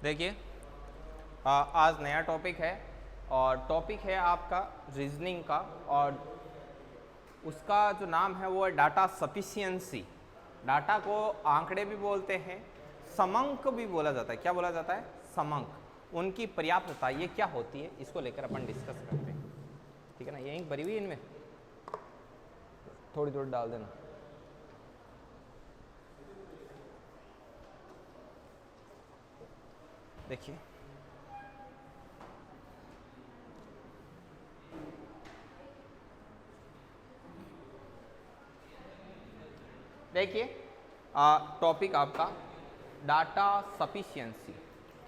देखिए आज नया टॉपिक है और टॉपिक है आपका रीजनिंग का और उसका जो नाम है वो है डाटा सफिशिएंसी। डाटा को आंकड़े भी बोलते हैं, समंक भी बोला जाता है। क्या बोला जाता है? समंक। उनकी पर्याप्तता ये क्या होती है, इसको लेकर अपन डिस्कस करते हैं। ठीक है ना, ये इंक भरी हुई है, इनमें थोड़ी थोड़ी डाल देना। देखिए देखिए टॉपिक आपका डाटा सफिशिएंसी।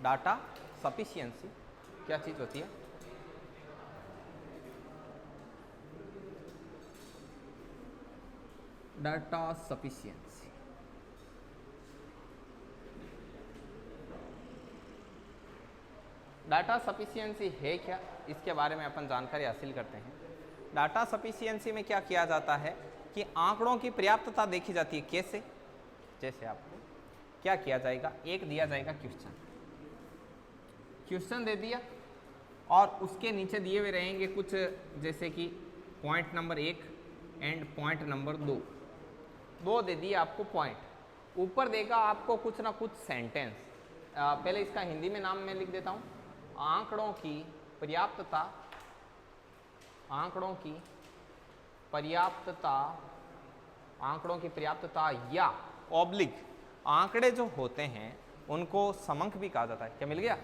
डाटा सफिशिएंसी क्या चीज़ होती है? डाटा सफिशिएंसी डाटा सफिशिएंसी है क्या, इसके बारे में अपन जानकारी हासिल करते हैं। डाटा सफिशिएंसी में क्या किया जाता है कि आंकड़ों की पर्याप्तता देखी जाती है। कैसे? जैसे आपको क्या किया जाएगा, एक दिया जाएगा क्वेश्चन दे दिया और उसके नीचे दिए हुए रहेंगे कुछ, जैसे कि point number 1 and point number 2 दे दिए आपको पॉइंट। ऊपर देगा आपको कुछ ना कुछ सेंटेंस। पहले इसका हिंदी में नाम मैं लिख देता हूँ। आंकड़ों की पर्याप्तता या ऑब्लिक आंकड़े जो होते हैं उनको समंक भी कहा जाता है। क्या मिल गया?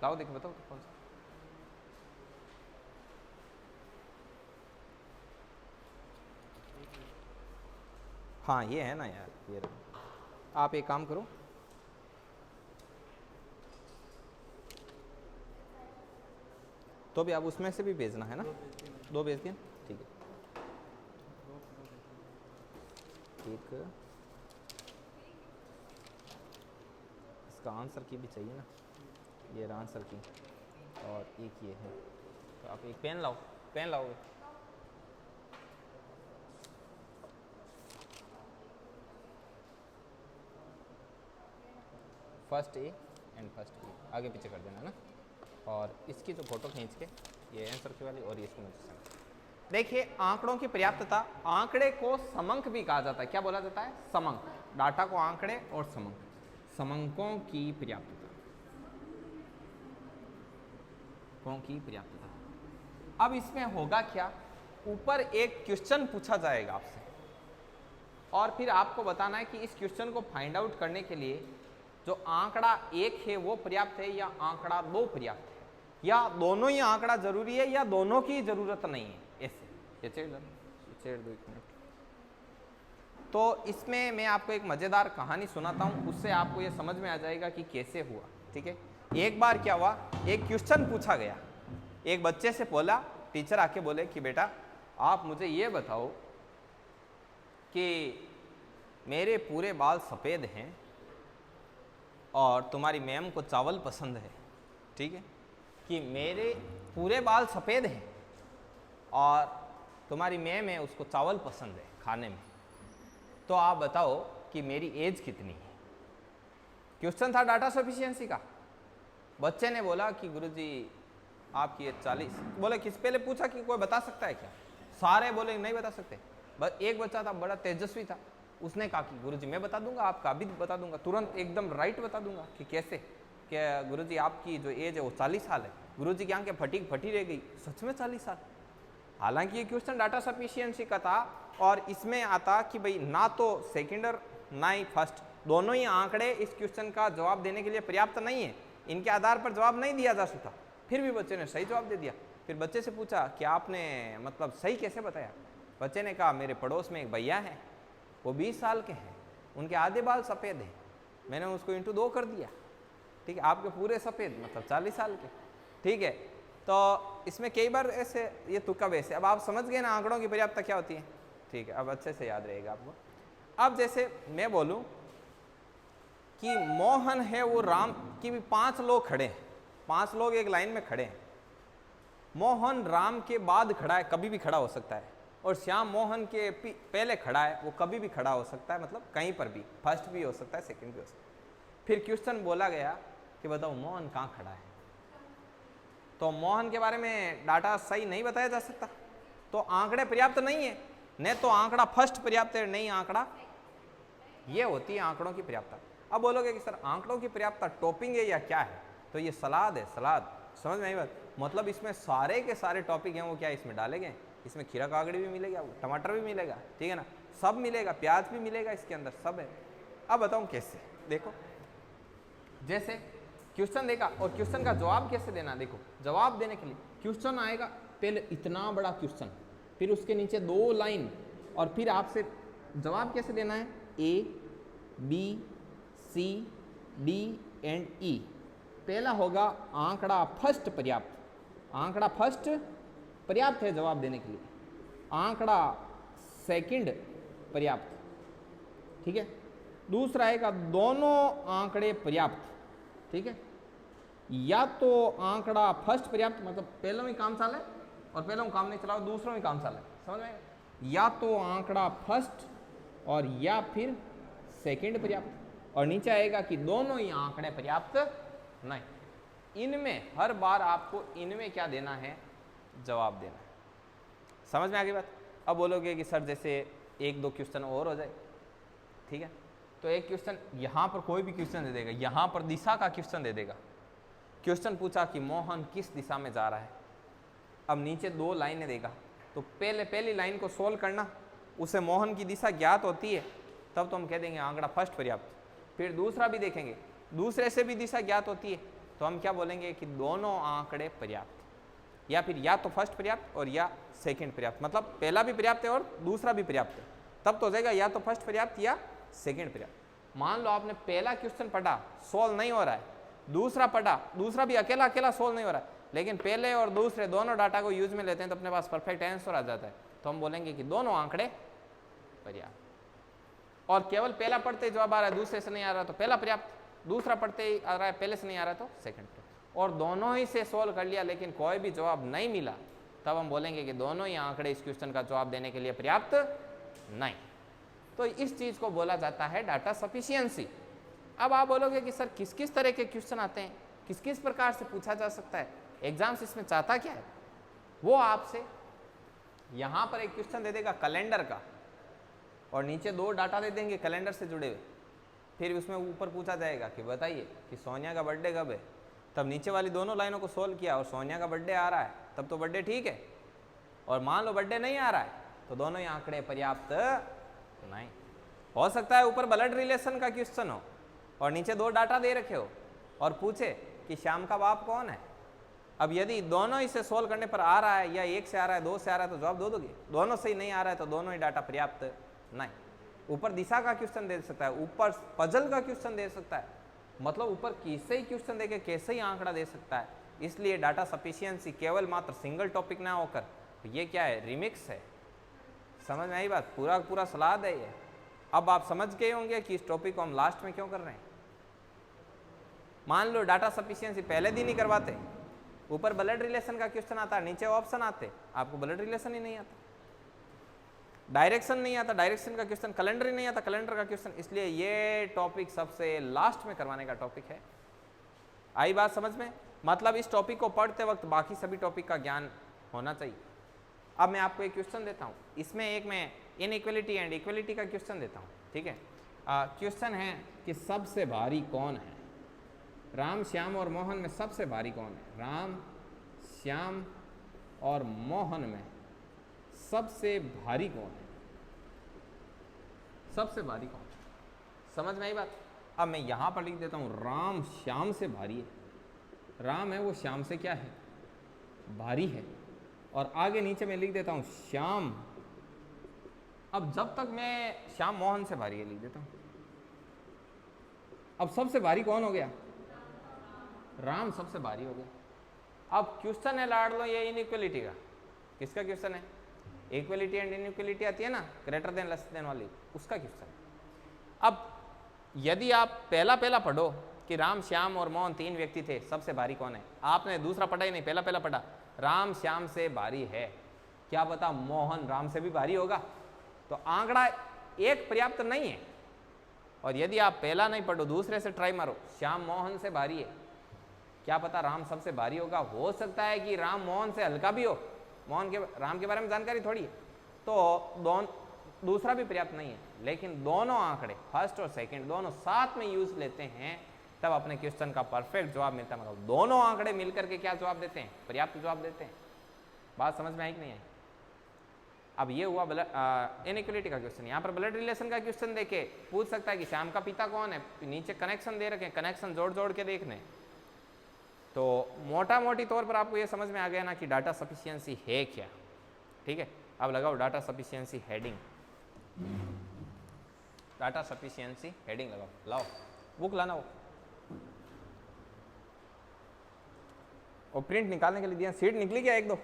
लाओ देखो, बताओ कौन सा। हाँ ये है ना यार, ये रहा। आप एक काम करो, तो भी आप उसमें से भी भेजना है ना, 2 भेज दिए। ठीक है, एक इसका आंसर की भी चाहिए ना, ये रहा आंसर की, और एक ये है। तो आप एक पेन लाओगे। First A and first B आगे पीछे कर देना ना, और इसकी तो फोटो खींच के ये आंसर की वाली और इसको मुझे सेंड। देखिए आंकड़ों की पर्याप्तता, आंकड़े को समंक भी कहा जाता है। क्या बोला जाता है? समंक। डाटा को आंकड़े और समंकों की पर्याप्तता। अब इसमें होगा क्या, ऊपर एक क्वेश्चन पूछा जाएगा आपसे और फिर आपको बताना है कि इस क्वेश्चन को फाइंड आउट करने के लिए जो आंकड़ा 1 है वो पर्याप्त है या आंकड़ा 2 पर्याप्त है, या दोनों ही आंकड़ा जरूरी है या दोनों की जरूरत नहीं है। ऐसे ये चेड़ दो 1 मिनट। तो इसमें मैं आपको एक मजेदार कहानी सुनाता हूँ, उससे आपको ये समझ में आ जाएगा कि कैसे हुआ। ठीक है, एक बार क्या हुआ, एक क्वेश्चन पूछा गया। एक बच्चे से बोला, टीचर आके बोले कि बेटा आप मुझे ये बताओ कि मेरे पूरे बाल सफ़ेद हैं और तुम्हारी मैम को चावल पसंद है। ठीक है, कि मेरे पूरे बाल सफ़ेद हैं और तुम्हारी मैम है उसको चावल पसंद है खाने में, तो आप बताओ कि मेरी एज कितनी है। क्वेश्चन था डाटा सफिशिएंसी का। बच्चे ने बोला कि गुरुजी आपकी एज 40। बोले किस, पहले पूछा कि कोई बता सकता है क्या? सारे बोले नहीं बता सकते। बस एक बच्चा था, बड़ा तेजस्वी था, उसने कहा कि गुरुजी मैं बता दूंगा, आपका अभी बता दूंगा, तुरंत एकदम राइट बता दूंगा। कि कैसे? कि गुरुजी आपकी जो एज है वो 40 साल है। गुरुजी की आंखें फटी रह गई, सच में 40 साल? हालांकि ये क्वेश्चन डाटा सफिशिएंसी का था और इसमें आता कि भाई ना तो सेकेंड और ना ही फर्स्ट, दोनों ही आंकड़े इस क्वेश्चन का जवाब देने के लिए पर्याप्त नहीं है। इनके आधार पर जवाब नहीं दिया जा सकता। फिर भी बच्चे ने सही जवाब दे दिया। फिर बच्चे से पूछा कि आपने मतलब सही कैसे बताया? बच्चे ने कहा मेरे पड़ोस में एक भैया है, वो 20 साल के हैं, उनके आधे बाल सफ़ेद हैं, मैंने उसको इंटू 2 कर दिया। ठीक है, आपके पूरे सफ़ेद मतलब 40 साल के। ठीक है, तो इसमें कई बार ऐसे ये तुक्का वैसे। अब आप समझ गए ना आंकड़ों की पर्याप्तता क्या होती है। ठीक है, अब अच्छे से याद रहेगा आपको। अब जैसे मैं बोलूं कि मोहन है वो राम की भी 5 लोग खड़े हैं, 5 लोग एक लाइन में खड़े हैं। मोहन राम के बाद खड़ा है, कभी भी खड़ा हो सकता है, और श्याम मोहन के पहले खड़ा है, वो कभी भी खड़ा हो सकता है, मतलब कहीं पर भी, फर्स्ट भी हो सकता है, सेकंड भी हो सकता है। फिर क्वेश्चन बोला गया कि बताओ मोहन कहाँ खड़ा है। तो मोहन के बारे में डाटा सही नहीं बताया जा सकता, तो आंकड़े पर्याप्त नहीं है, न तो आंकड़ा फर्स्ट पर्याप्त है, नहीं आंकड़ा, ये होती है आंकड़ों की पर्याप्तता। अब बोलोगे कि सर आंकड़ों की पर्याप्तता टॉपिंग है या क्या है, तो ये सलाद है, सलाद। समझ में आई बात? मतलब इसमें सारे के सारे टॉपिक हैं वो क्या इसमें डाले गए, इसमें खीरा काकड़ी भी मिलेगा, टमाटर भी मिलेगा, ठीक है ना, सब मिलेगा, प्याज भी मिलेगा, इसके अंदर सब है। अब बताऊं कैसे, देखो जैसे क्वेश्चन देखा और क्वेश्चन का जवाब कैसे देना। देखो जवाब देने के लिए क्वेश्चन आएगा, पहले इतना बड़ा क्वेश्चन, फिर उसके नीचे 2 लाइन, और फिर आपसे जवाब कैसे देना है, A B C D and E. पहला होगा आंकड़ा फर्स्ट पर्याप्त, आंकड़ा फर्स्ट पर्याप्त है जवाब देने के लिए, आंकड़ा सेकंड पर्याप्त, ठीक है। दूसरा आएगा दोनों आंकड़े पर्याप्त, ठीक है। या तो आंकड़ा फर्स्ट पर्याप्त, मतलब पहला में काम चाले और पहला में काम नहीं चलाओ, दूसरों में काम चाले, समझ में? या तो आंकड़ा फर्स्ट और या फिर सेकंड पर्याप्त, और नीचे आएगा कि दोनों ही आंकड़े पर्याप्त नहीं। इनमें हर बार आपको इनमें क्या देना है, जवाब देना है। समझ में आ गई बात? अब बोलोगे कि सर जैसे 1-2 क्वेश्चन और हो जाए, ठीक है, तो एक क्वेश्चन यहाँ पर कोई भी क्वेश्चन दे देगा, यहाँ पर दिशा का क्वेश्चन दे देगा। क्वेश्चन पूछा कि मोहन किस दिशा में जा रहा है, अब नीचे 2 लाइनें देगा, तो पहली लाइन को सोल्व करना, उसे मोहन की दिशा ज्ञात होती है तब तो हम कह देंगे आंकड़ा फर्स्ट पर्याप्त। फिर दूसरा भी देखेंगे, दूसरे से भी दिशा ज्ञात होती है तो हम क्या बोलेंगे कि दोनों आंकड़े पर्याप्त, या फिर या तो फर्स्ट पर्याप्त और या सेकंड पर्याप्त, मतलब पहला भी पर्याप्त है और दूसरा भी पर्याप्त है, तब तो हो जाएगा या तो फर्स्ट पर्याप्त या सेकंड पर्याप्त। मान लो आपने पहला क्वेश्चन पढ़ा, सोल्व नहीं हो रहा है, दूसरा पढ़ा, दूसरा भी अकेला अकेला सोल्व नहीं हो रहा है, लेकिन पहले और दूसरे दोनों डाटा को यूज में लेते हैं तो अपने पास परफेक्ट आंसर आ जाता है, तो हम बोलेंगे कि दोनों आंकड़े पर्याप्त। और केवल पहला पढ़ते जवाब आ रहा है, दूसरे से नहीं आ रहा तो पहला पर्याप्त, दूसरा पढ़ते ही आ रहा है, पहले से नहीं आ रहा तो सेकंड पर्याप्त। और दोनों ही से सोल्व कर लिया लेकिन कोई भी जवाब नहीं मिला, तब हम बोलेंगे कि दोनों ही आंकड़े इस क्वेश्चन का जवाब देने के लिए पर्याप्त नहीं। तो इस चीज को बोला जाता है डाटा सफिशिएंसी। अब आप बोलोगे कि सर किस किस तरह के क्वेश्चन आते हैं, किस किस प्रकार से पूछा जा सकता है, एग्जाम्स इसमें चाहता क्या है, वो आपसे यहां पर एक क्वेश्चन दे देगा कैलेंडर का और नीचे 2 डाटा दे देंगे कैलेंडर से जुड़े हुए, फिर उसमें ऊपर पूछा जाएगा कि बताइए कि सोनिया का बर्थडे कब है, तब नीचे वाली दोनों लाइनों को सोल्व किया और सोनिया का बर्थडे आ रहा है, तब तो बर्थडे ठीक है, और मान लो बर्थडे नहीं आ रहा है तो दोनों ही आंकड़े पर्याप्त नहीं। हो सकता है ऊपर ब्लड रिलेशन का क्वेश्चन हो और नीचे 2 डाटा दे रखे हो और पूछे कि श्याम का बाप कौन है। अब यदि दोनों ही से सोल्व करने पर आ रहा है या 1 से आ रहा है, 2 से आ रहा है, तो जवाब दो दोगे, दोनों से ही नहीं आ रहा है तो दोनों ही डाटा पर्याप्त नहीं। ऊपर दिशा का क्वेश्चन दे सकता है, ऊपर पजल का क्वेश्चन दे सकता है, मतलब ऊपर किसे ही क्वेश्चन देके कैसे ही आंकड़ा दे सकता है। इसलिए डाटा सफिशिएंसी केवल मात्र सिंगल टॉपिक ना होकर ये क्या है, रिमिक्स है। समझ में आई बात? पूरा पूरा सलाद है ये। अब आप समझ गए होंगे कि इस टॉपिक को हम लास्ट में क्यों कर रहे हैं। मान लो डाटा सफिशिएंसी पहले दिन ही करवाते, ऊपर ब्लड रिलेशन का क्वेश्चन आता, नीचे ऑप्शन आते, आपको ब्लड रिलेशन ही नहीं आता, डायरेक्शन नहीं आता, डायरेक्शन का क्वेश्चन, कैलेंडर ही नहीं आता, कैलेंडर का क्वेश्चन, इसलिए ये टॉपिक सबसे लास्ट में करवाने का टॉपिक है। आई बात समझ में? मतलब इस टॉपिक को पढ़ते वक्त बाकी सभी टॉपिक का ज्ञान होना चाहिए। अब मैं आपको एक क्वेश्चन देता हूँ, इसमें एक मैं इनइक्वलिटी एंड इक्वलिटी का क्वेश्चन देता हूँ, ठीक है। क्वेश्चन है कि सबसे भारी कौन है, राम श्याम और मोहन में सबसे भारी कौन है, राम श्याम और मोहन में सबसे भारी कौन है, सबसे भारी कौन है, समझ में आई बात? अब मैं यहां पर लिख देता हूं राम श्याम से भारी है, राम है वो श्याम से क्या है, भारी है, और आगे नीचे मैं लिख देता हूं श्याम, अब जब तक मैं श्याम मोहन से भारी है लिख देता हूं। अब सबसे भारी कौन हो गया, राम सबसे भारी हो गया। अब क्वेश्चन है लाड़ लो ये इनइक्वलिटी का, किसका क्वेश्चन है, इक्वलिटी एंड इनइक्वलिटी आती है ना, ग्रेटर देन लेस देन वाली, उसका क्वेश्चन। अब यदि आप पहला पढ़ो कि राम श्याम और मोहन 3 व्यक्ति थे, सबसे भारी कौन है, आपने दूसरा पढ़ा ही नहीं, पहला पढ़ा, राम श्याम से भारी है, क्या पता मोहन राम से भी भारी होगा, तो आंकड़ा एक पर्याप्त नहीं है। और यदि आप पहला नहीं पढ़ो, दूसरे से ट्राई मारो, श्याम मोहन से भारी है, क्या पता राम सबसे भारी होगा, हो सकता है कि राम मोहन से हल्का भी हो, राम के बारे में जानकारी थोड़ी है, तो दूसरा भी पर्याप्त नहीं है। लेकिन दोनों आंकड़े फर्स्ट और सेकंड दोनों साथ में यूज लेते हैं, तब अपने क्वेश्चन का परफेक्ट जवाब मिलता है। मतलब दोनों आंकड़े मिलकर के क्या जवाब देते हैं, पर्याप्त जवाब देते हैं। बात समझ में आई कि नहीं आई? अब ये हुआ इनइक्वलिटी का क्वेश्चन। यहाँ पर ब्लड रिलेशन का क्वेश्चन देके पूछ सकता है कि श्याम का पिता कौन है, नीचे कनेक्शन दे रखे, कनेक्शन जोड़ जोड़ के देखने। तो मोटा मोटी तौर पर आपको ये समझ में आ गया ना कि डाटा सफिशिएंसी है क्या। ठीक है, अब लगाओ data sufficiency heading, data sufficiency heading लगाओ। लाओ बुक लाना हो, और प्रिंट निकालने के लिए दिया, सीट निकली क्या एक दो,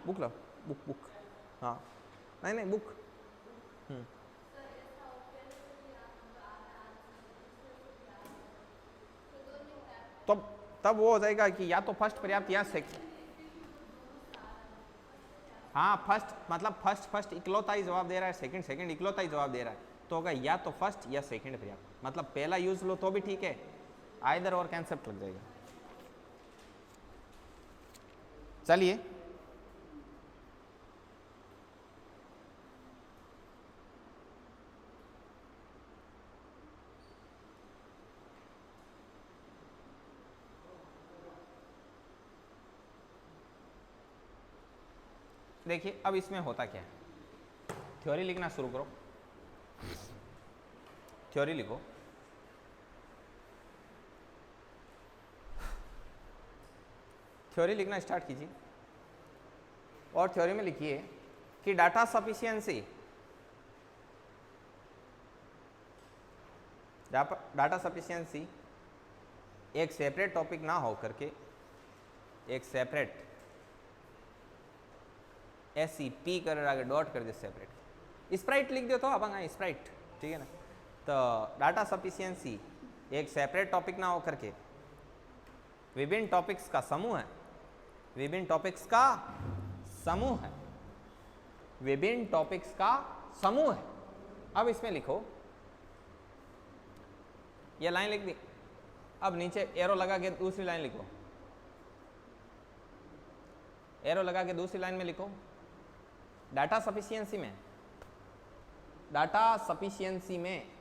बुक लाओ, बुक हाँ नहीं बुक। तब वो हो जाएगा कि या तो फर्स्ट पर्याप्त या सेकंड। हाँ फर्स्ट इकलौता ही जवाब दे रहा है, सेकंड इकलौता ही जवाब दे रहा है, तो होगा या तो फर्स्ट या सेकंड पर्याप्त। मतलब पहला यूज लो तो भी ठीक है, आइदर और कंसेप्ट लग जाएगा। चलिए देखिए, अब इसमें होता क्या है, थ्योरी लिखना शुरू करो, थ्योरी लिखो। थ्योरी लिखना स्टार्ट कीजिए, और थ्योरी में लिखिए कि डाटा सफिशिएंसी, डाटा सफिशिएंसी एक सेपरेट टॉपिक ना हो करके एक सेपरेट SEP कर आगे डॉट कर दे, सेपरेट स्प्राइट लिख दो तो अपन स्प्राइट, ठीक है ना। तो डाटा सफिशिएंसी एक सेपरेट टॉपिक ना हो करके विभिन्न टॉपिक्स का समूह है, विभिन्न टॉपिक्स का समूह है, विभिन्न टॉपिक्स का समूह है। अब इसमें लिखो, ये लाइन लिख दी, अब नीचे एरो लगा के दूसरी लाइन लिखो, एरो लगा के दूसरी लाइन में लिखो डाटा सफिशिएंसी में, डाटा सफिशिएंसी में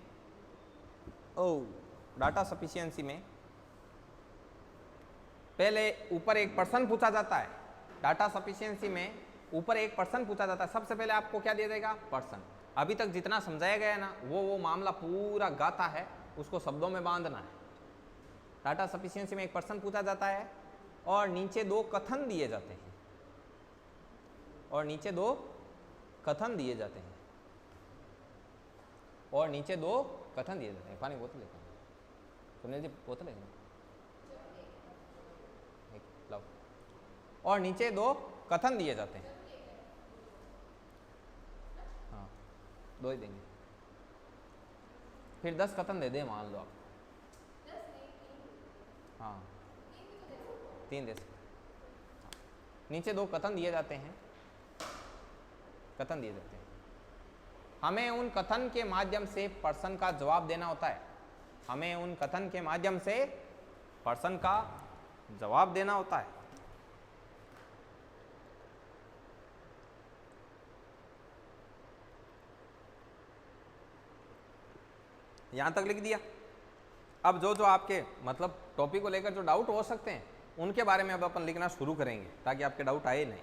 डाटा सफिशिएंसी में पहले ऊपर एक पर्सन पूछा जाता है। डाटा सफिशिएंसी में ऊपर एक पर्सन पूछा जाता है, सबसे पहले आपको क्या दिया जाएगा, पर्सन। अभी तक जितना समझाया गया है ना, वो मामला पूरा गाता है, उसको शब्दों में बांधना है। डाटा सफिशिएंसी में एक पर्सन पूछा जाता है और नीचे दो कथन दिए जाते हैं, और नीचे दो कथन दिए जाते हैं, और नीचे दो कथन दिए जाते हैं। पानी बोतल लेकर सुनिए जी, बोतल है लाओ, और नीचे दो कथन दिए जाते हैं। हाँ 2 ही देंगे, फिर 10 कथन दे दे मान लो आप। हाँ 3 दे सकते। नीचे 2 कथन दिए जाते हैं, कथन दिए जाते हैं। हमें उन कथन के माध्यम से पर्सन का जवाब देना होता है, हमें उन कथन के माध्यम से पर्सन का जवाब देना होता है। यहां तक लिख दिया। अब जो आपके मतलब टॉपिक को लेकर जो डाउट हो सकते हैं उनके बारे में अब अपन लिखना शुरू करेंगे, ताकि आपके डाउट आए नहीं।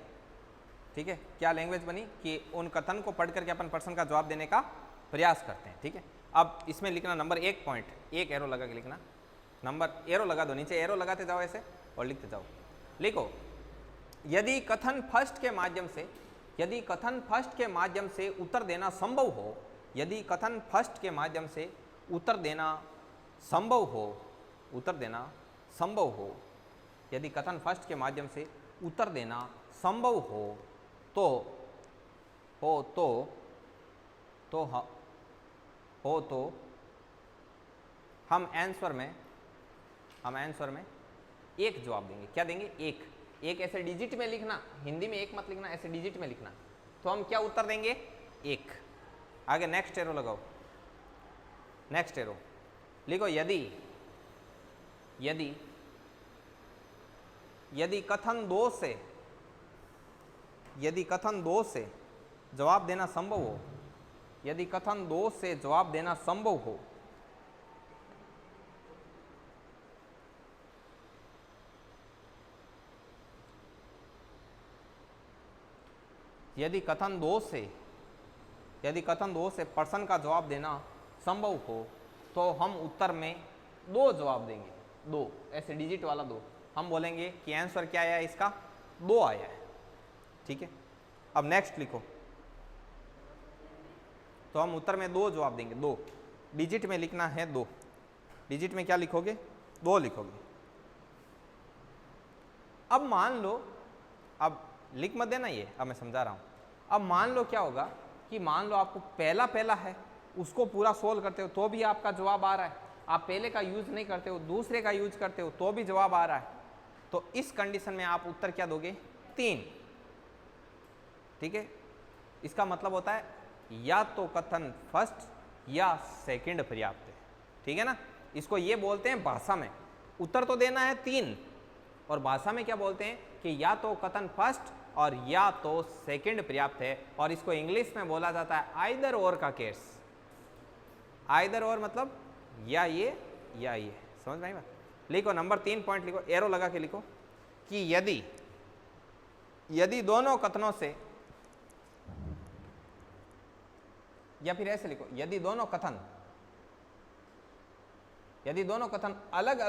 ठीक है, क्या लैंग्वेज बनी कि उन कथन को पढ़ करके अपन पर्सन का जवाब देने का प्रयास करते हैं। ठीक है, अब इसमें लिखना नंबर 1 पॉइंट, एक एरो लगा के लिखना, नंबर एरो लगा दो, नीचे एरो लगाते जाओ ऐसे और लिखते जाओ। लिखो, यदि कथन फर्स्ट के माध्यम से, यदि कथन फर्स्ट के माध्यम से उत्तर देना संभव हो, यदि कथन फर्स्ट के माध्यम से उत्तर देना संभव हो, उत्तर देना संभव हो, यदि कथन फर्स्ट के माध्यम से उत्तर देना संभव हो तो हम आंसर में एक जवाब देंगे। क्या देंगे, एक ऐसे डिजिट में लिखना, हिंदी में एक मत लिखना, ऐसे डिजिट में लिखना। तो हम क्या उत्तर देंगे, 1। आगे नेक्स्ट एरो लगाओ, नेक्स्ट एरो लिखो, यदि यदि कथन 2 से जवाब देना संभव हो, यदि कथन 2 से जवाब देना संभव हो, यदि कथन 2 से प्रश्न का जवाब देना संभव हो तो हम उत्तर में 2 जवाब देंगे, 2 ऐसे डिजिट वाला 2। हम बोलेंगे कि आंसर क्या आया है, इसका 2 आया है। ठीक है, अब नेक्स्ट लिखो। तो हम उत्तर में 2 जवाब देंगे, 2 डिजिट में लिखना है, 2 डिजिट में क्या लिखोगे, 2 लिखोगे। अब मान लो, अब लिख मत देना ये, अब मैं समझा रहा हूं। अब मान लो क्या होगा कि मान लो आपको पहला है, उसको पूरा सोल्व करते हो तो भी आपका जवाब आ रहा है, आप पहले का यूज नहीं करते हो, दूसरे का यूज करते हो तो भी जवाब आ रहा है, तो इस कंडीशन में आप उत्तर क्या दोगे, 3। ठीक है, इसका मतलब होता है या तो कथन फर्स्ट या सेकंड पर्याप्त है। ठीक है ना, इसको ये बोलते हैं भाषा में, उत्तर तो देना है 3, और भाषा में क्या बोलते हैं कि या तो कथन फर्स्ट और या तो सेकंड पर्याप्त है, और इसको इंग्लिश में बोला जाता है आइदर और का केस। आइदर और मतलब या ये या ये, समझ में आई बात। लिखो नंबर 3 पॉइंट लिखो, एरो लगा के लिखो कि यदि दोनों कथनों से, या फिर ऐसे लिखो, यदि दोनों कथन अलग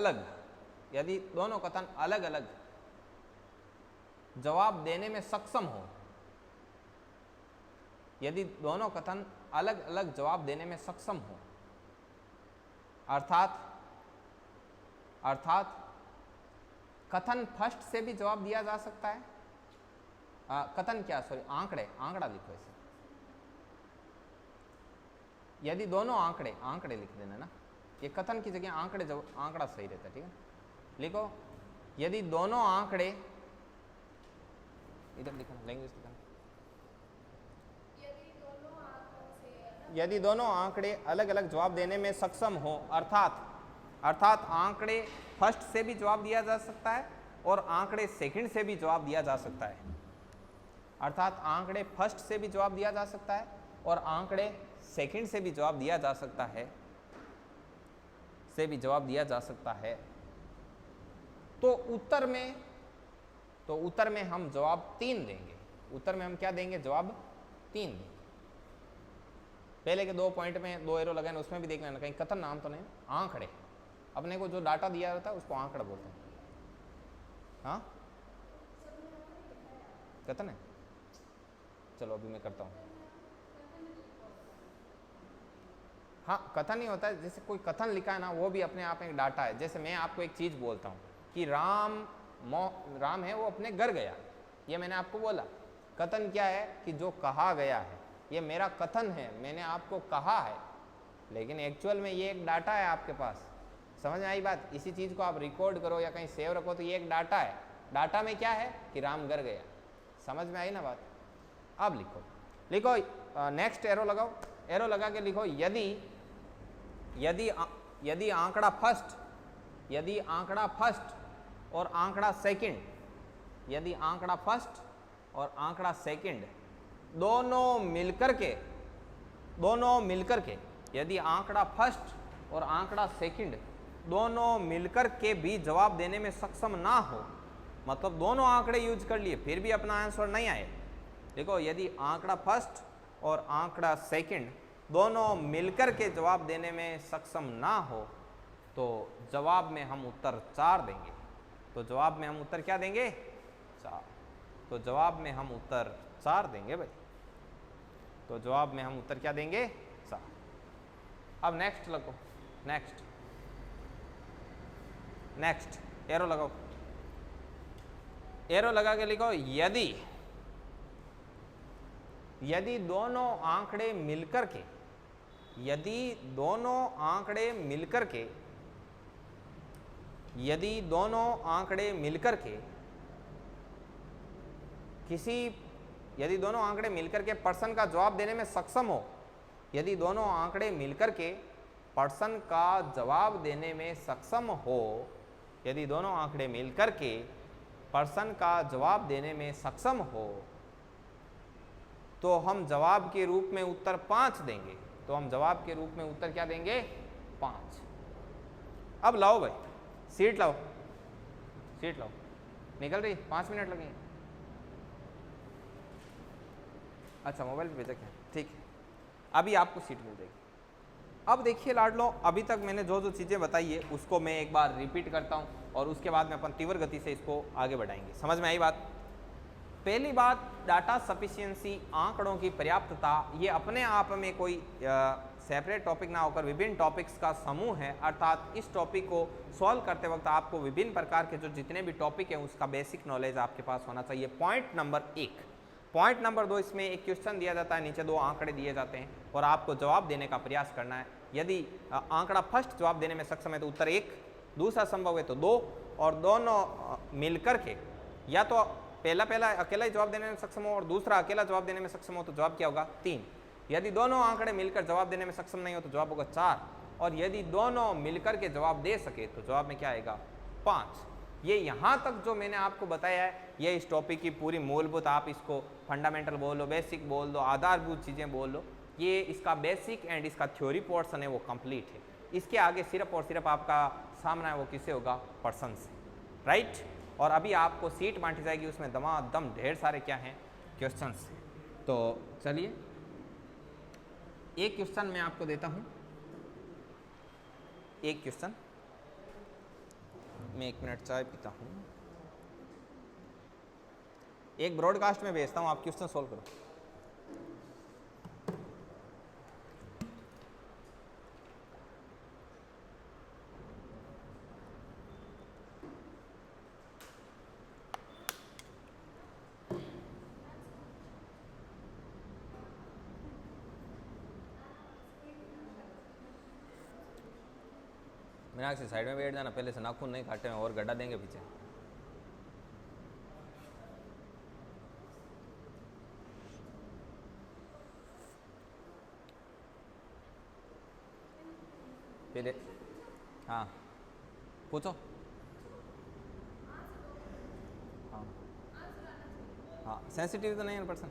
अलग जवाब देने में सक्षम हो, यदि दोनों कथन अलग अलग जवाब देने में सक्षम हो, अर्थात कथन फर्स्ट से भी जवाब दिया जा सकता है, आंकड़ा लिखो इसे, यदि दोनों आंकड़े लिख देना ना, ये कथन की जगह आंकड़ा सही रहता है। ठीक है, लिखो यदि दोनों आंकड़े, इधर लिखो लैंग्वेज लिखना, यदि दोनों आंकड़े अलग अलग जवाब देने में सक्षम हो, अर्थात आंकड़े फर्स्ट से भी जवाब दिया जा सकता है और आंकड़े सेकंड से भी जवाब दिया जा सकता है, अर्थात आंकड़े फर्स्ट से भी जवाब दिया जा सकता है और आंकड़े सेकंड से भी जवाब दिया जा सकता है, तो उत्तर में हम जवाब 3 देंगे। उत्तर में हम क्या देंगे, जवाब 3 देंगे। पहले के 2 पॉइंट में 2 एरो लगाए, उसमें भी देख लेना कहीं कथन नाम तो नहीं, आंकड़े, अपने को जो डाटा दिया रहता है उसको आंकड़ा बोलते हैं। हाँ, कथन है, चलो अभी मैं करता हूँ। हाँ, कथन ही होता है, जैसे कोई कथन लिखा है ना, वो भी अपने आप में एक डाटा है। जैसे मैं आपको एक चीज बोलता हूँ कि राम है, वो अपने घर गया, ये मैंने आपको बोला। कथन क्या है कि जो कहा गया है, ये मेरा कथन है, मैंने आपको कहा है, लेकिन एक्चुअल में ये एक डाटा है आपके पास। समझ में आई बात। इसी चीज को आप रिकॉर्ड करो या कहीं सेव रखो तो ये एक डाटा है। डाटा में क्या है कि राम घर गया। समझ में आई ना बात। अब लिखो नेक्स्ट एरो लगाओ, एरो लगा के लिखो यदि आंकड़ा फर्स्ट और आंकड़ा सेकंड, यदि आंकड़ा फर्स्ट और आंकड़ा सेकंड दोनों मिलकर के यदि आंकड़ा फर्स्ट और आंकड़ा सेकंड दोनों मिलकर के भी जवाब देने में सक्षम ना हो, मतलब दोनों आंकड़े यूज कर लिए फिर भी अपना आंसर नहीं आए। देखो, यदि आंकड़ा फर्स्ट और आंकड़ा सेकंड दोनों मिलकर के जवाब देने में सक्षम ना हो तो जवाब में हम उत्तर 4 देंगे। तो जवाब में हम उत्तर क्या देंगे, 4। तो जवाब में हम उत्तर 4 देंगे भाई। तो जवाब में हम उत्तर क्या देंगे, 4। अब नेक्स्ट लगो, नेक्स्ट एरो लगाओ, एरो लगा के लिखो यदि दोनों आंकड़े मिलकर के प्रश्न का जवाब देने में सक्षम हो, यदि दोनों आंकड़े मिलकर के प्रश्न का जवाब देने में सक्षम हो, यदि दोनों आंकड़े मिलकर के पर्सन का जवाब देने में सक्षम हो तो हम जवाब के रूप में उत्तर 5 देंगे। तो हम जवाब के रूप में उत्तर क्या देंगे? 5। अब लाओ भाई सीट लाओ, सीट लाओ, निकल रही, 5 मिनट लगेंगे। अच्छा मोबाइल पे भेजा क्या? ठीक है, अभी आपको सीट मिल जाएगी। अब देखिए लाडलो, अभी तक मैंने जो जो चीज़ें बताई है उसको मैं एक बार रिपीट करता हूँ और उसके बाद में अपन तीव्र गति से इसको आगे बढ़ाएंगे। समझ में आई बात? पहली बात, डाटा सफिशिएंसी, आंकड़ों की पर्याप्तता, ये अपने आप में कोई सेपरेट टॉपिक ना होकर विभिन्न टॉपिक्स का समूह है। अर्थात इस टॉपिक को सॉल्व करते वक्त आपको विभिन्न प्रकार के जो जितने भी टॉपिक हैं उसका बेसिक नॉलेज आपके पास होना चाहिए। Point number 1। पॉइंट नंबर 2, इसमें एक क्वेश्चन दिया जाता है, नीचे 2 आंकड़े दिए जाते हैं और आपको जवाब देने का प्रयास करना है। यदि आंकड़ा फर्स्ट जवाब देने में सक्षम है तो उत्तर 1, दूसरा संभव है तो 2, और दोनों मिलकर के या तो पहला अकेला ही जवाब देने में सक्षम हो और दूसरा अकेला जवाब देने में सक्षम हो तो जवाब क्या होगा? 3। यदि दोनों आंकड़े मिलकर जवाब देने में सक्षम नहीं हो तो जवाब होगा 4, और यदि दोनों मिलकर के जवाब दे सके तो जवाब में क्या आएगा? 5। ये यहाँ तक जो मैंने आपको बताया है ये इस टॉपिक की पूरी मूलभूत, आप इसको फंडामेंटल बोल लो, बेसिक बोल दो, आधारभूत चीज़ें बोल लो, ये इसका बेसिक एंड इसका थ्योरी पोर्शन है वो कंप्लीट है। इसके आगे सिर्फ और सिर्फ आपका सामना है वो किससे होगा? पर्सन से, राइट। और अभी आपको सीट बांटी जाएगी, उसमें दमादम ढेर सारे क्या हैं? क्वेश्चंस। तो चलिए एक क्वेश्चन मैं आपको देता हूँ, एक क्वेश्चन मैं 1 मिनट चाय पीता हूँ, एक ब्रॉडकास्ट में भेजता हूँ, आप क्वेश्चन सोल्व करो। मीनाक्षी साइड में बैठ जाना, पहले से नाखून नहीं काटे हैं और गड्ढा देंगे पीछे। पहले हाँ पूछो। हाँ हाँ सेंसिटिव तो नहीं है पर्सन।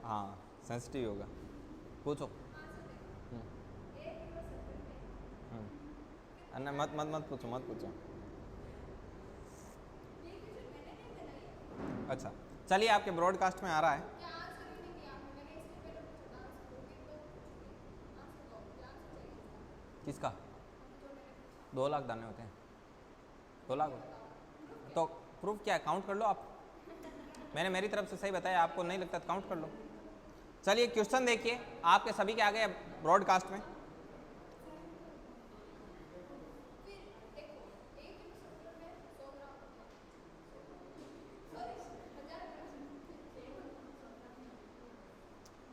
हाँ सेंसिटिव होगा, पूछो। अन्ना मत मत मत पूछो, मत पूछो। अच्छा चलिए, आपके ब्रॉडकास्ट में आ रहा है। किसका? 2 लाख दाने होते हैं, 2 लाख तो प्रूफ क्या है? काउंट कर लो आप, मैंने मेरी तरफ से सही बताया, आपको नहीं लगता तो काउंट कर लो। चलिए क्वेश्चन देखिए, आपके सभी के आ गए ब्रॉडकास्ट में।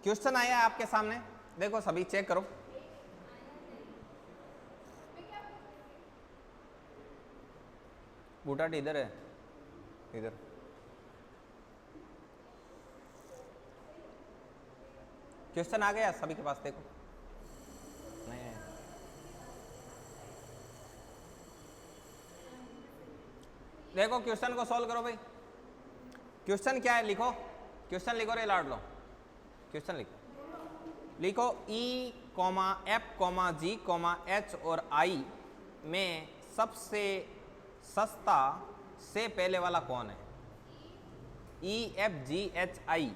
क्वेश्चन आया है आपके सामने, देखो सभी चेक करो। बूटाटी इधर है, इधर। क्वेश्चन आ गया सभी के पास, देखो। नहीं है। देखो क्वेश्चन को सॉल्व करो भाई। क्वेश्चन क्या है? लिखो, क्वेश्चन लिखो रे लाड लो, क्वेश्चन लिखो। लिखो E, F, G, H और I में सबसे सस्ता से पहले वाला कौन है? E, F, G, H, I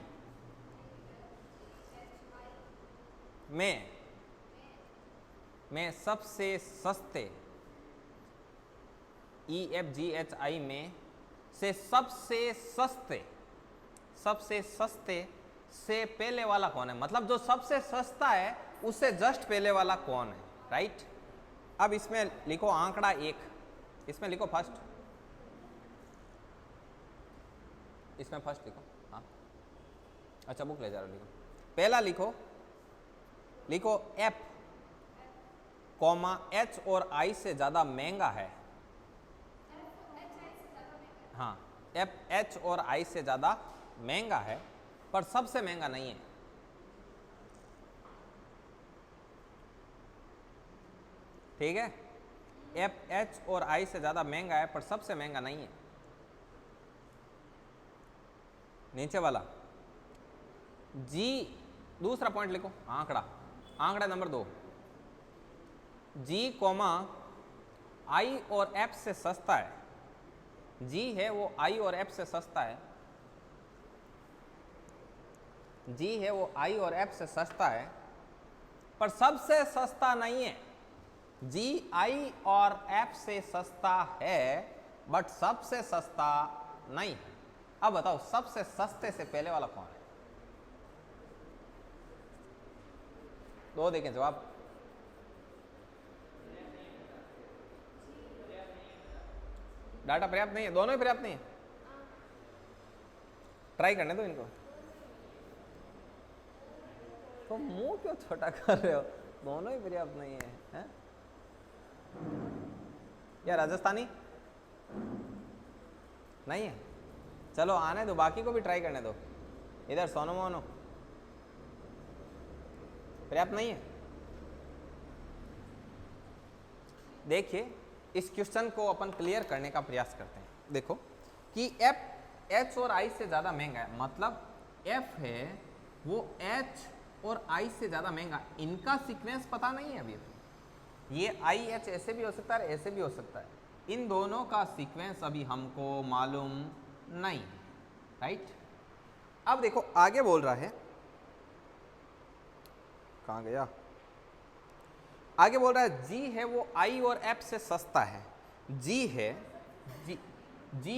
में सबसे सस्ते, E, F, G, H, I में से सबसे सस्ते से पहले वाला कौन है? मतलब जो सबसे सस्ता है उससे जस्ट पहले वाला कौन है, राइट। अब इसमें लिखो आंकड़ा 1, इसमें लिखो फर्स्ट, इसमें फर्स्ट लिखो। हाँ अच्छा बुक ले जा रहा, लिखो पहला, लिखो F, H और I से ज़्यादा महंगा है। हाँ F, H और I से ज़्यादा महंगा है पर सबसे महंगा नहीं है। ठीक है, एफ एच और आई से ज़्यादा महंगा है पर सबसे महंगा नहीं है। नीचे वाला जी, दूसरा पॉइंट लिखो, आंकड़ा नंबर 2, जी कॉमा आई और एफ से सस्ता है। जी है वो आई और एफ से सस्ता है, जी है वो आई और एफ से सस्ता है पर सबसे सस्ता नहीं है। जी आई और एफ से सस्ता है बट सबसे सस्ता नहीं है। अब बताओ सबसे सस्ते से पहले वाला कौन है? दो देखें जवाब। डाटा पर्याप्त नहीं है, दोनों ही पर्याप्त नहीं है। ट्राई करने दो इनको। तो मुंह क्यों छोटा कर रहे हो? दोनों ही पर्याप्त नहीं है, हैं? या राजस्थानी नहीं है? चलो आने दो, बाकी को भी ट्राई करने दो। इधर सोनो मोनो पर्याप्त नहीं है। देखिए इस क्वेश्चन को अपन क्लियर करने का प्रयास करते हैं। देखो कि एफ एच और आई से ज़्यादा महंगा है, मतलब एफ है वो एच और आई से ज़्यादा महंगा, इनका सीक्वेंस पता नहीं है अभी। ये आई एच ऐसे भी हो सकता है, ऐसे भी हो सकता है, इन दोनों का सीक्वेंस अभी हमको मालूम नहीं, राइट। अब देखो आगे बोल रहा है, कहाँ गया? आगे बोल रहा है जी है वो आई और एफ से सस्ता है। जी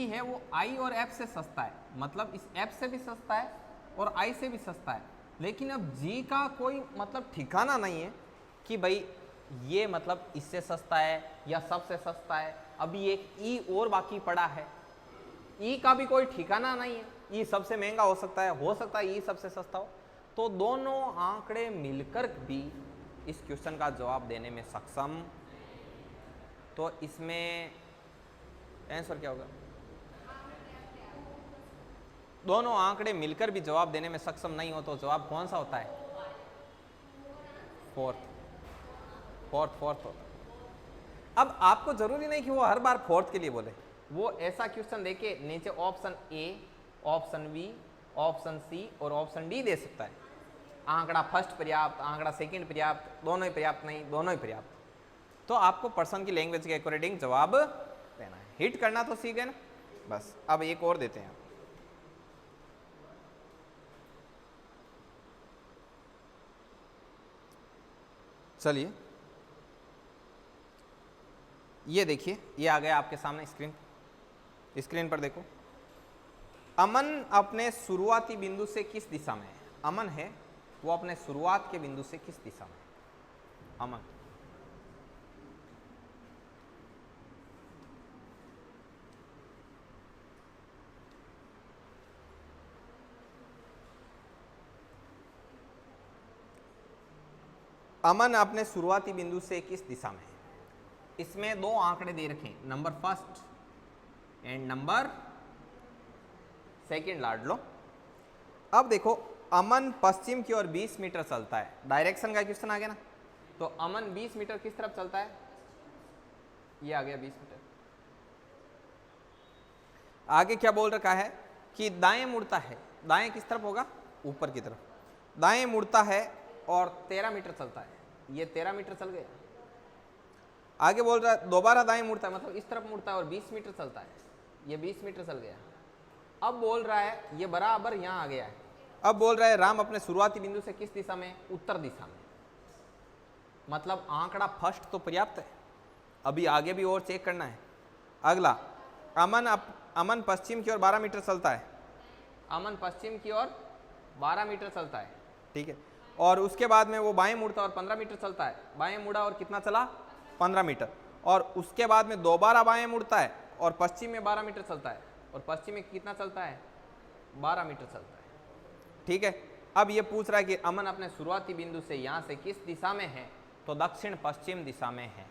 है वो आई और एफ से सस्ता है, मतलब इस एफ से भी सस्ता है और आई से भी सस्ता है। लेकिन अब जी का कोई मतलब ठिकाना नहीं है कि भाई ये मतलब इससे सस्ता है या सबसे सस्ता है। अभी एक ई और बाकी पड़ा है, ई का भी कोई ठिकाना नहीं है। ई सबसे महंगा हो सकता है ई सबसे सस्ता हो। तो दोनों आंकड़े मिलकर भी इस क्वेश्चन का जवाब देने में सक्षम, तो इसमें आंसर क्या होगा? दोनों आंकड़े मिलकर भी जवाब देने में सक्षम नहीं हो तो जवाब कौन सा होता है? फोर्थ होता है। अब आपको जरूरी नहीं कि वो हर बार फोर्थ के लिए बोले, वो ऐसा क्वेश्चन देके नीचे option A, option B, option C और ऑप्शन डी दे सकता है। आंकड़ा फर्स्ट पर्याप्त, आंकड़ा सेकंड पर्याप्त, दोनों ही पर्याप्त नहीं, दोनों ही पर्याप्त। तो आपको पर्सन की लैंग्वेज के अकॉर्डिंग जवाब देना है। हिट करना तो सीख गए ना, बस। अब एक और देते हैं। चलिए ये देखिए, ये आ गया आपके सामने स्क्रीन पर देखो। अमन अपने शुरुआती बिंदु से किस दिशा में है? अमन है वो अपने शुरुआत के बिंदु से किस दिशा में है? अमन अमन अपने शुरुआती बिंदु से किस दिशा में है? इसमें दो आंकड़े दे रखे हैं, number first and number second लाड लो। अब देखो अमन पश्चिम की ओर 20 मीटर चलता है, डायरेक्शन का क्वेश्चन आ गया ना। तो अमन 20 मीटर किस तरफ चलता है? ये आ गया 20 मीटर। आगे क्या बोल रखा है कि दाएं मुड़ता है, दाएं किस तरफ होगा? ऊपर की तरफ। दाएं मुड़ता है और 13 मीटर चलता है, ये 13 मीटर चल गया। आगे बोल रहा है दोबारा दाएं मुड़ता है, मतलब इस तरफ मुड़ता है और 20 मीटर चलता है, ये 20 मीटर चल गया। अब बोल रहा है ये बराबर यहाँ आ गया है। अब बोल रहा है राम अपने शुरुआती बिंदु से किस दिशा में? उत्तर दिशा में। मतलब आंकड़ा फर्स्ट तो पर्याप्त है, अभी आगे भी और चेक करना है। अगला अमन पश्चिम की ओर 12 मीटर चलता है। अमन पश्चिम की ओर 12 मीटर चलता है, ठीक है। और उसके बाद में वो बाएं मुड़ता है और 15 मीटर चलता है। बाएं मुड़ा और कितना चला? 15 मीटर। और उसके बाद में दोबारा बाएं मुड़ता है और पश्चिम में 12 मीटर चलता है, और पश्चिम में कितना चलता है? 12 मीटर चलता है, ठीक है। अब ये पूछ रहा है कि अमन अपने शुरुआती बिंदु से यहाँ से किस दिशा में है? तो दक्षिण पश्चिम दिशा में है।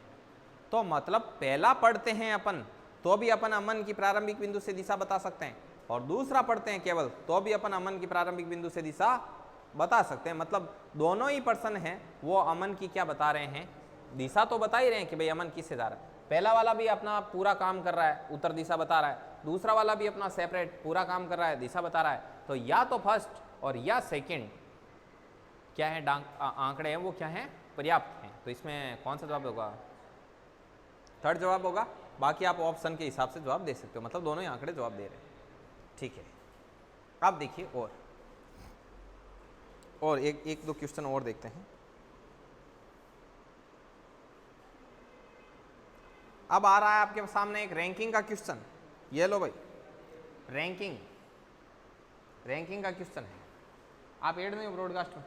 तो मतलब पहला पढ़ते हैं अपन तो भी अपन अमन की प्रारंभिक बिंदु से दिशा बता सकते हैं, और दूसरा पढ़ते हैं केवल तो भी अपन अमन की प्रारंभिक बिंदु से दिशा बता सकते हैं। मतलब दोनों ही पर्सन हैं वो अमन की क्या बता रहे हैं? दिशा तो बता ही रहे हैं कि भाई अमन किससे जा रहा है, पहला वाला भी अपना पूरा काम कर रहा है, उत्तर दिशा बता रहा है, दूसरा वाला भी अपना सेपरेट पूरा काम कर रहा है, दिशा बता रहा है। तो या तो फर्स्ट और या सेकंड क्या है, आंकड़े हैं वो क्या हैं, पर्याप्त हैं। तो इसमें कौन सा जवाब होगा, थर्ड जवाब होगा। बाकी आप ऑप्शन के हिसाब से जवाब दे सकते हो, मतलब दोनों ही आंकड़े जवाब दे रहे हैं। ठीक है, अब देखिए और एक दो क्वेश्चन और देखते हैं। अब आ रहा है आपके सामने एक रैंकिंग का क्वेश्चन। ये लो भाई, रैंकिंग का क्वेश्चन है। आप ऐड नहीं हो ब्रॉडकास्ट में?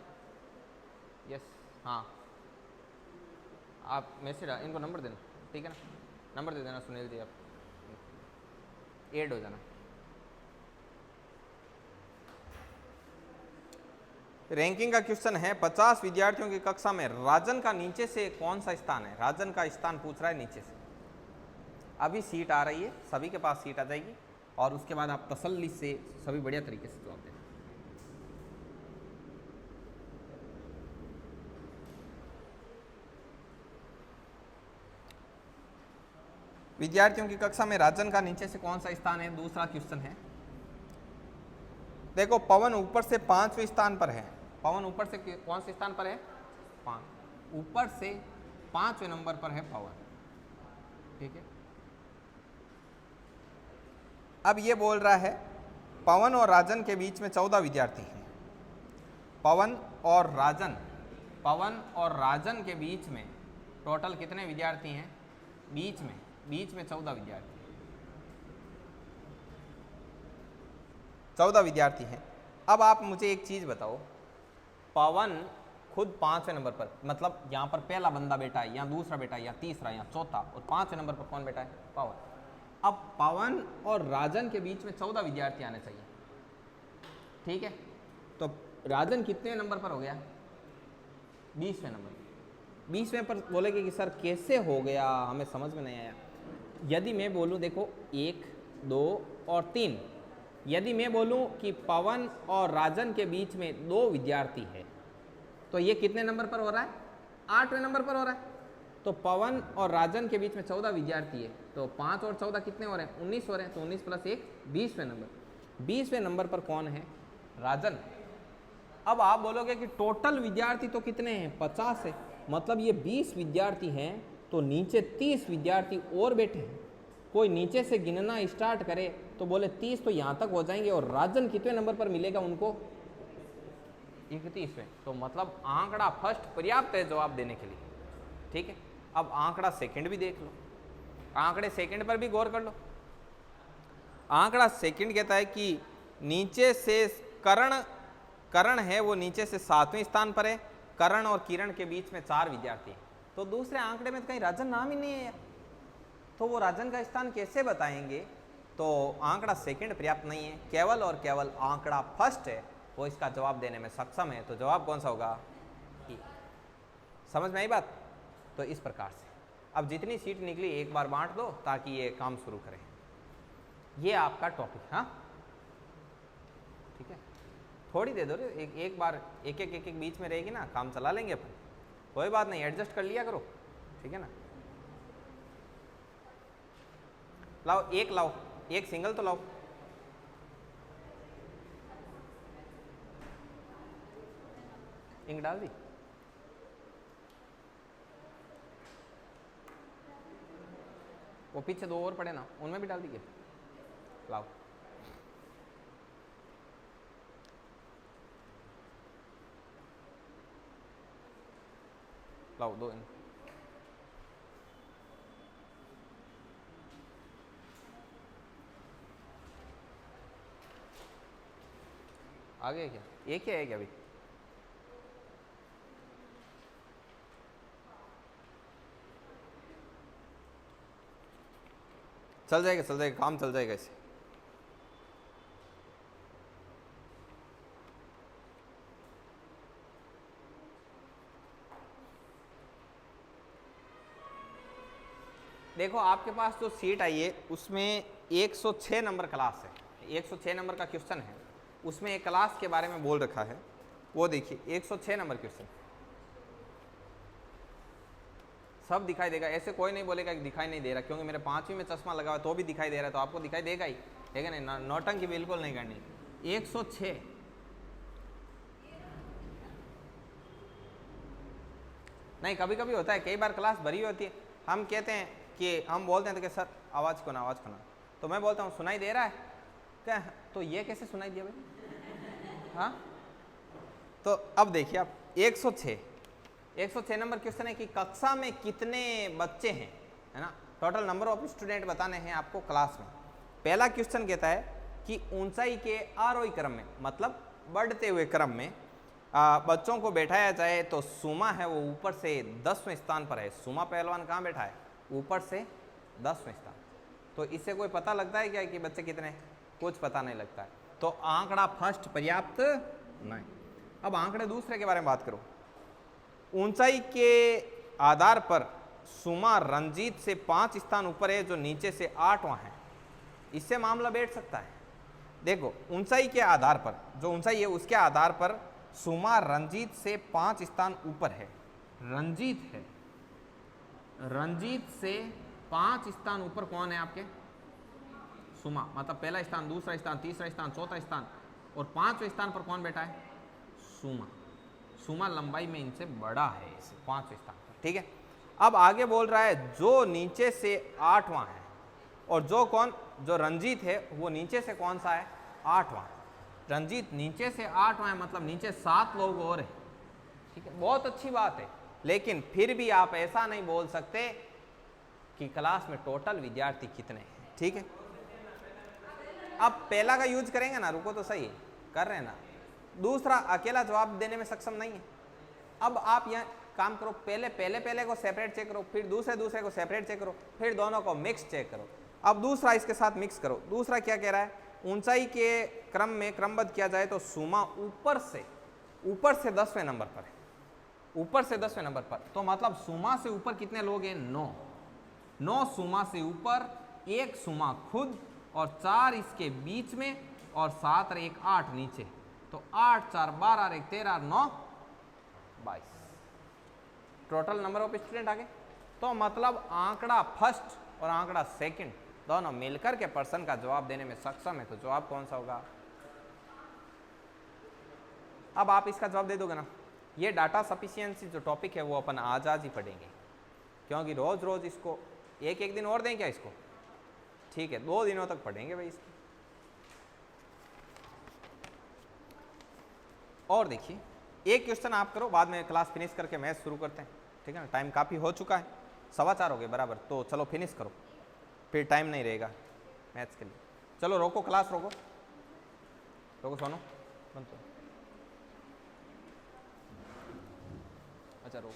यस, हाँ, आप मैसेज इनको नंबर देना, ठीक है ना, नंबर दे देना सुनील जी, आप ऐड हो जाना। रैंकिंग का क्वेश्चन है, 50 विद्यार्थियों की कक्षा में राजन का नीचे से कौन सा स्थान है। राजन का स्थान पूछ रहा है नीचे से। अभी सीट आ रही है, सभी के पास सीट आ जाएगी और उसके बाद आप तसल्ली से सभी बढ़िया तरीके से जवाब दें। विद्यार्थियों की कक्षा में राजन का नीचे से कौन सा स्थान है, दूसरा क्वेश्चन है। देखो, पवन ऊपर से 5वें स्थान पर है। पवन ऊपर से कौन से स्थान पर है, 5, ऊपर से 5वें नंबर पर है पवन, ठीक है। अब ये बोल रहा है पवन और राजन के बीच में 14 विद्यार्थी हैं। पवन और राजन के बीच में टोटल कितने विद्यार्थी हैं, बीच में 14 विद्यार्थी, 14 विद्यार्थी हैं। अब आप मुझे एक चीज बताओ, पवन खुद 5वें नंबर पर, मतलब यहाँ पर पहला बंदा बैठा है, यहाँ दूसरा बैठा है, या तीसरा, यहाँ चौथा, और 5वें नंबर पर कौन बैठा है, पवन। अब पवन और राजन के बीच में 14 विद्यार्थी आने चाहिए, ठीक है। तो राजन कितने नंबर पर हो गया, 20वें नंबर। 20वें पर बोलेगे कि सर कैसे हो गया, हमें समझ में नहीं आया। यदि मैं बोलूं, देखो 1, 2 और 3, यदि मैं बोलूं कि पवन और राजन के बीच में 2 विद्यार्थी है, तो ये कितने नंबर पर हो रहा है, 8वें नंबर पर हो रहा है। तो पवन और राजन के बीच में 14 विद्यार्थी है, तो 5 और 14 कितने हो रहे हैं, 19 हो रहे हैं। तो 19 + 1 20वें नंबर। 20वें नंबर पर कौन है, राजन। अब आप बोलोगे कि टोटल विद्यार्थी तो कितने हैं, 50 है, मतलब ये 20 विद्यार्थी हैं, तो नीचे 30 विद्यार्थी और बैठे हैं। कोई नीचे से गिनना स्टार्ट करे तो बोले 30 तो यहाँ तक हो जाएंगे, और राजन कितने नंबर पर मिलेगा उनको, 31वें। तो मतलब आंकड़ा फर्स्ट पर्याप्त है जवाब देने के लिए, ठीक है। अब आंकड़ा सेकंड भी देख लो, आंकड़े सेकंड पर भी गौर कर लो। आंकड़ा सेकंड कहता है कि नीचे से करण है, वो नीचे से 7वें स्थान पर है। करण और किरण के बीच में 4 विद्यार्थी हैं। तो दूसरे आंकड़े में तो कहीं राजन नाम ही नहीं है, तो वो राजन का स्थान कैसे बताएंगे। तो आंकड़ा सेकंड पर्याप्त नहीं है, केवल और केवल आंकड़ा फर्स्ट है, वो इसका जवाब देने में सक्षम है। तो जवाब कौन सा होगा, ई। समझ में आई बात। तो इस प्रकार से अब जितनी सीट निकली एक बार बांट दो ताकि ये काम शुरू करें। ये आपका टॉपिक, हाँ ठीक है। थोड़ी दे दो रे, एक बार एक बीच में रहेगी ना, काम चला लेंगे अपन, कोई बात नहीं, एडजस्ट कर लिया करो, ठीक है ना। लाओ एक सिंगल तो लाओ। इंक डाल दी, वो पीछे 2 और पड़े ना, उनमें भी डाल दी क्या, लाओ। लाओ 2 इंक। आ गया क्या, एक ही है क्या अभी, चल जाएगा काम चल जाएगा इसे। देखो आपके पास जो सीट आई है उसमें 106 नंबर क्लास है, 106 नंबर का क्वेश्चन है, उसमें एक क्लास के बारे में बोल रखा है। वो देखिए 106 नंबर क्वेश्चन, सब दिखाई देगा, ऐसे कोई नहीं बोलेगा कि दिखाई नहीं दे रहा, क्योंकि मेरे 5वीं में चश्मा लगा हुआ है तो भी दिखाई दे रहा है, तो आपको दिखाई देगा ही, ठीक है नहीं, नौटंकी बिल्कुल नहीं करनी। 106 नहीं, कभी कभी होता है, कई बार क्लास भरी होती है, हम कहते हैं कि हम बोलते हैं तो कि सर आवाज़ को ना, आवाज़ को ना, तो मैं बोलता हूँ सुनाई दे रहा है क्या, तो ये कैसे सुनाई दिया भाई, हाँ। तो अब देखिए आप 106 नंबर क्वेश्चन है कि कक्षा में कितने बच्चे हैं, है ना, टोटल नंबर ऑफ स्टूडेंट बताने हैं आपको क्लास में। पहला क्वेश्चन कहता है कि ऊंचाई के आरोही क्रम में, मतलब बढ़ते हुए क्रम में बच्चों को बैठाया जाए तो सुमा है वो ऊपर से 10वें स्थान पर है। सुमा पहलवान कहाँ बैठा है, ऊपर से 10वें स्थान। तो इससे कोई पता लगता है क्या कि बच्चे कितने हैं, कुछ पता नहीं लगता है, तो आंकड़ा फर्स्ट पर्याप्त नहीं। अब आंकड़े दूसरे के बारे में बात करो। ऊंचाई के आधार पर सुमा रंजीत से 5 स्थान ऊपर है, जो नीचे से 8वां है। इससे मामला बैठ सकता है। देखो ऊंचाई के आधार पर, जो ऊंचाई है उसके आधार पर सुमा रंजीत से 5 स्थान ऊपर है। रंजीत है, रंजीत से 5 स्थान ऊपर कौन है आपके, सुमा, मतलब पहला स्थान, दूसरा स्थान, तीसरा स्थान, चौथा स्थान, और 5वें स्थान पर कौन बैठा है, सुमा। सुमा लंबाई में इनसे बड़ा है, इसे 5वें स्थान पर, ठीक है। अब आगे बोल रहा है जो नीचे से 8वां है, और जो कौन, जो रंजीत है वो नीचे से कौन सा है, 8वां। रंजीत नीचे से 8वां है, मतलब नीचे 7 लोग और है, ठीक है, बहुत अच्छी बात है। लेकिन फिर भी आप ऐसा नहीं बोल सकते कि क्लास में टोटल विद्यार्थी कितने हैं, ठीक है। अब पहला का यूज करेंगे ना, रुको तो सही, कर रहे हैं ना। दूसरा अकेला जवाब देने में सक्षम नहीं है। अब आप यहाँ काम करो, पहले को सेपरेट चेक करो, फिर दूसरे को सेपरेट चेक करो, फिर दोनों को मिक्स चेक करो। अब दूसरा इसके साथ मिक्स करो। दूसरा क्या कह रहा है, ऊंचाई के क्रम में क्रमबद्ध किया जाए तो सुमा ऊपर से 10वें नंबर पर है, ऊपर से 10वें नंबर पर। तो मतलब सुमा से ऊपर कितने लोग हैं, 9 सुमा से ऊपर, 1 सुमा खुद, और 4 इसके बीच में, और 7 और 1 8 नीचे। तो 8 4 12 और 1 13 और 9 22 टोटल नंबर ऑफ स्टूडेंट आ गए। तो मतलब आंकड़ा फर्स्ट और आंकड़ा सेकंड दोनों मिलकर के पर्सन का जवाब देने में सक्षम है। तो जवाब कौन सा होगा, अब आप इसका जवाब दे दोगे ना। ये डाटा सफिशिएंसी जो टॉपिक है वो अपन आज ही पढ़ेंगे, क्योंकि रोज रोज इसको एक दिन और दें क्या इसको, ठीक है, 2 दिनों तक पढ़ेंगे भाई इसको। और देखिए एक क्वेश्चन आप करो, बाद में क्लास फिनिश करके मैथ शुरू करते हैं, ठीक है ना। टाइम काफ़ी हो चुका है, 4:15 हो गए बराबर, तो चलो फिनिश करो, फिर टाइम नहीं रहेगा मैथ्स के लिए। चलो रोको क्लास, रोको सोनो, बंद करो, अच्छा रोको।